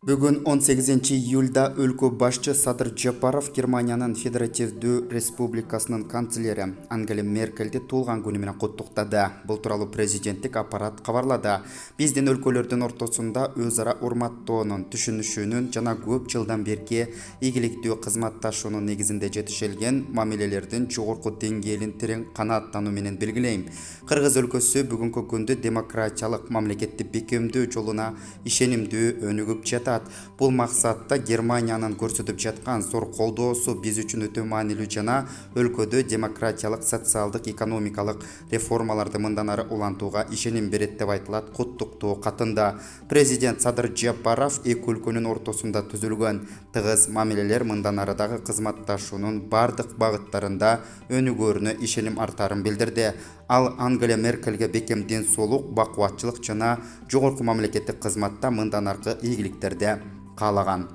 Бүгін 18 июльда өлкө башчы Садыр Жапаров Германиянын Федеративдүү Республикасынын канцлери Ангела Меркельди туулган күнү менен куттуктады. Бул тууралуу президенттик аппарат кабарлады. Биздин өлкөлөрдүн ортосунда өз ара урматтоонун, түшүнүшүүнүн жана көп жылдан берки ийгиликтүү кызматташуунун негизинде жетишилген мамилелердин жогорку деңгээлин терең канааттануу менен белгилейм. Кыргыз өлкөсү бүгүнкү күндө демократиялык мамлекетти бекемдөө жолуна ишенимдүү өнүгүп жатат. Бул максатта Германиянын көрсөтүп жаткан зор колдоосу биз үчүн өтө маанилүү жана өлкөдө демократиялык, социалдык, экономикалык реформаларды мындан ары улантууга ишеним берет деп айтылат куттуктоо катында. Президент Садыр Жапаров эки өлкөнүн ортосунда түзүлгөн тыгыз мамилелер мындан ары дагы кызматташуунун бардык багыттарында өнүгөрүнө ишеним артарын билдирди. Ал Ангела Меркельге бекем ден соолук, бакубатчылык жана жогорку мамлекеттик кызматта мындан аркы ийгиликтерди каалаган.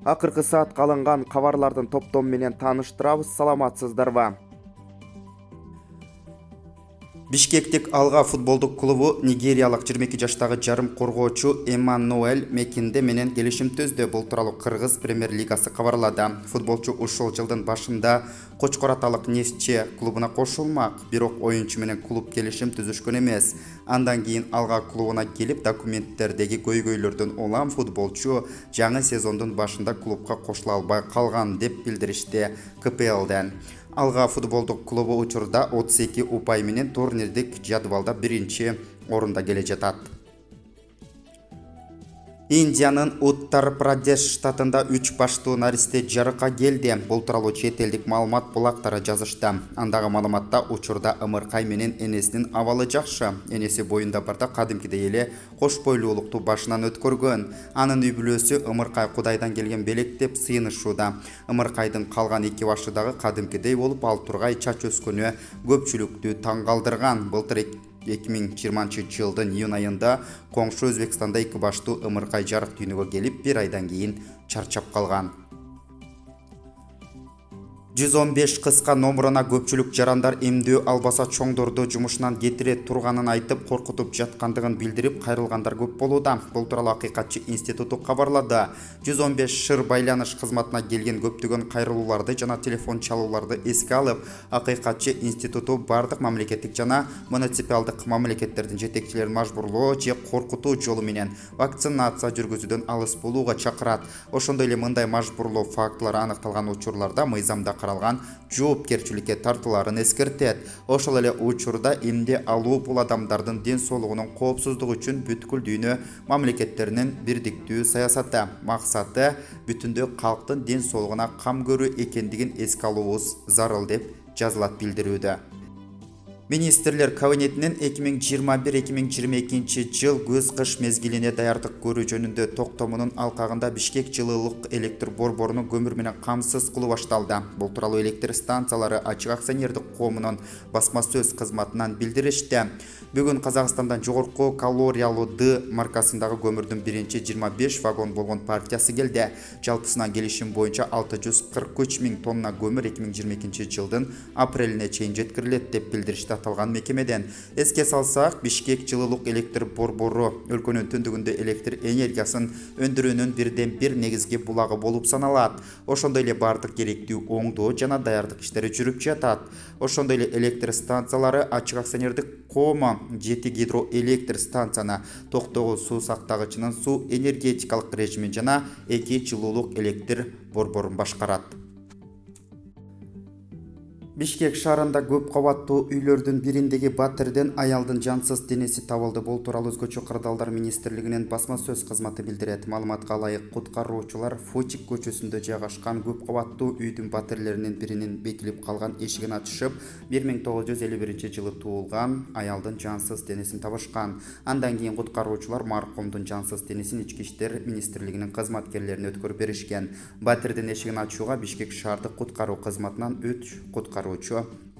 Акыркы саатка алынган кабарлардын топтому менен тааныштырабыз. Саламатсыздарбы? Бишкектик Алга футболдук клубу нигериялык 22 жаштагы жарым коргоочу Эммануэль Мекинде менен келишим түздү. Бул тууралуу Кыргыз премьер-лигасы кабарлады. Футболчу ушул жылдын башында Кочкор-Аталык Нефтчи клубуна кошулмак, бирок оюнчу менен клуб келишим түзүшкөн эмес. Андан кийин Алга клубуна келип, документтердеги көйгөйлөрдөн улам футболчу жаңы сезондун башында клубка кошула албай калган деп билдиришти КПЛден. Алга футболдук клубу учурда 32 упай менен турнирдик жадвалда биринчи орунда келе жатат. Индиянын Уттар-Прадеш штатында 3 баштуу наристе жарыкка келди. Бул тууралуу чет элдик маалымат булактары жазышты. Андагы маалыматта учурда ымыркай менен энесинин абалы жакшы. Энеси боюнда барда кадимкидей эле кош бойлуулукту башынан өткөргөн. Анын үй бүлөсү ымыркай Кудайдан келген белек деп сыйынышууда. Ымыркайдын калган 2 башы дагы кадимкидей болуп, ал тургай чач өскөнү көпчүлүктү таң калтырган. Былтыр 2020 жылдын июнь айында коңшу Өзбекстанда 2 баштуу ымыркай жарык дүйнөгө келип, 1 айдан кийин чарчап калган. 115 кыска номуруна көпчүлүк жарандар эмдөө албаса чоңдорду жумушунан кетире турганын айтып, коркутуп жаткандыгын билдирип, кайрылгандар көп болууда. Бул тууралуу Акыйкатчы институту кабарлады. 115 шыр байланыш кызматына келген көптөгөн кайрылууларды жана телефон чалууларды эске алып, Акыйкатчы институту бардык мамлекеттик жана муниципалдык мамлекеттердин жетекчилерин мажбурлоо же коркутуу жолу менен вакцинация жүргүзүүдөн алыс болууга чакырат. Ошондой эле мындай мажбурлоо фактылары аныкталган учурларда мыйзамда каралган жоопкерчиликке тартууларын эскертет. Ошол эле учурда эмне алуу бул адамдардын ден соолугунун коопсуздугу үчүн бүткүл дүйнө мамлекеттеринин бирдиктүү саясаты. Максаты бүтүндөй калктын ден соолугуна кам көрүү экендигин эске алуубуз зарыл деп жазылат билдирүүдө. Министрлер кабинетинин 2021-2022 жыл көз-кыш мезгилине даярдык көрүү жөнүндө токтомунун алкагында Бишкек жылуулук электр борборунун көмүр менен камсыз кылуу башталды. Бул тууралуу электр станциялары ачык акционердик коомунун басма сөз кызматынан билдиришти. Бүгүн Казакстандан жогорку калориялуу Д маркасындагы көмүрдүн биринчи 25 вагон болгон партиясы келди. Жалпысынан келишим боюнча 643 000 тонна көмүр 2022 жылдын апрелине чейин жеткирилет деп билдиришти аталган мекемеден. Эске салсак, Бишкек жылуулук электр борбору өлкөнүн түндүгүндө электр энергиясын өндүрүүнүн бирден бир негизги булагы болуп саналат. Ошондой эле бардык керектүү оңдоо жана даярдык иштери жүрүп жатат. Ошондой эле электр станциялары ачык акционердик коому 7 гидроэлектр станцияны, 9 суу сактагычынын суу энергетикалык режимин жана 2 жылуулук электр борборун башкарат. Бишкек шаарында көп кабаттуу үйлөрдүн бириндеги батирден аялдын жансыз денеси табылды. Бул тууралуу Өзгөчө кырдаалдар министрлигинин басма сөз кызматы билдирет. Маалыматка ылайык, куткаруучулар Фочик көчөсүндө жайгашкан көп кабаттуу үйдүн батирлеринин биринин бекилип калган эшигин ачышып, 1951 жылы туулган аялдын жансыз денесин табышкан. Андан кийин куткаруучулар маркумдун жансыз денесин Ички иштер министрлигинин кызматкерлерине өткөрүп беришкен. Батирдин эшигин ачууга Бишкек шаардык куткаруу кызматынан 3 куткаруучу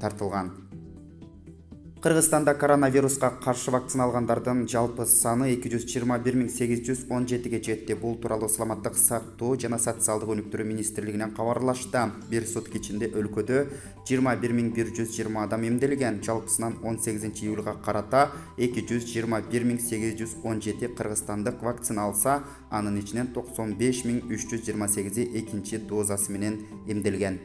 тартылган. Кыргызстанда коронавируска каршы вакцина алгандардын жалпы саны 221.817 жетти. Бул тууралуу Саламаттык сактоо жана социалдык өнүктүрүү министрлигинен кабарлашты. Бир сутка ичинде өлкөдө 21.120 адам эмделген. Жалпысынан 18 июлга карата 221.817 кыргызстандык вакцина алса, анын ичинен 95.328 экинчи дозасы менен эмделген.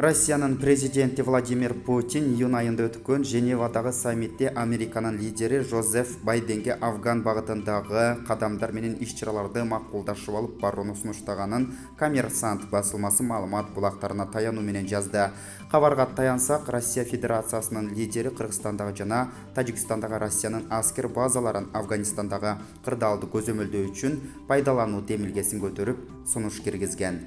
Россиянын президенти Владимир Путин июнь айында өткөн Женевадагы саммитте Американын лидери Жозеф Байденге Афган багытындагы кадамдар менен иш-чараларды макулдашып алып барууну сунуштаганын Коммерсант басылмасы маалымат булактарына таянуу менен жазды. Кабарга таянсак, Россия Федерациясынын лидери Кыргызстандагы жана Тажикстандагы Россиянын аскер базаларын Афганистандагы кырдаалды көзөмөлдөө үчүн пайдалануу демилгесин көтөрүп, сунуш киргизген.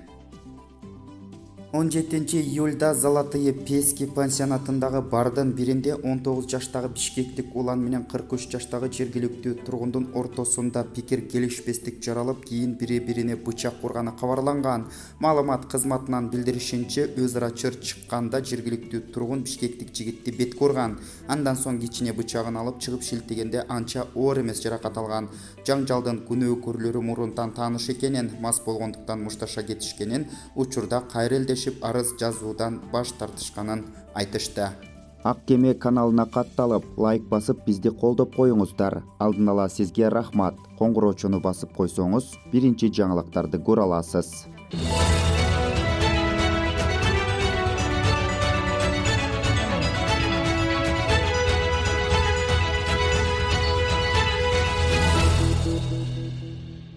17 июльда Золотые Пески пансионатындагы бардын биринде 19 жаштагы бишкектик улан менен 43 жаштагы жергиликтүү тургундун ортосунда пикир келишпестик жаралып, кийин бири-бирине бычак урганы кабарланган. Маалымат кызматынан билдиришинче, өз ара чыр чыкканда жергиликтүү тургун бишкектик жигитти бетке урган. Андан соң кичине бычагын алып чыгып шилтегенде анча оор эмес жаракат алган. Жаңжалдын күнөөкөрлөрү мурунтан тааныш экенин, мас болгондуктан мушташа кетишкенин, учурда кайрылдешип арыз жазуудан баш тартышканын айтышты. Ак кеме каналына катталып, лайк басып бизди колдоп коюңуздар. Алдын ала сизге рахмат. Коңгуроочуну басып койсоңуз, биринчи жаңылыктарды көрө аласыз.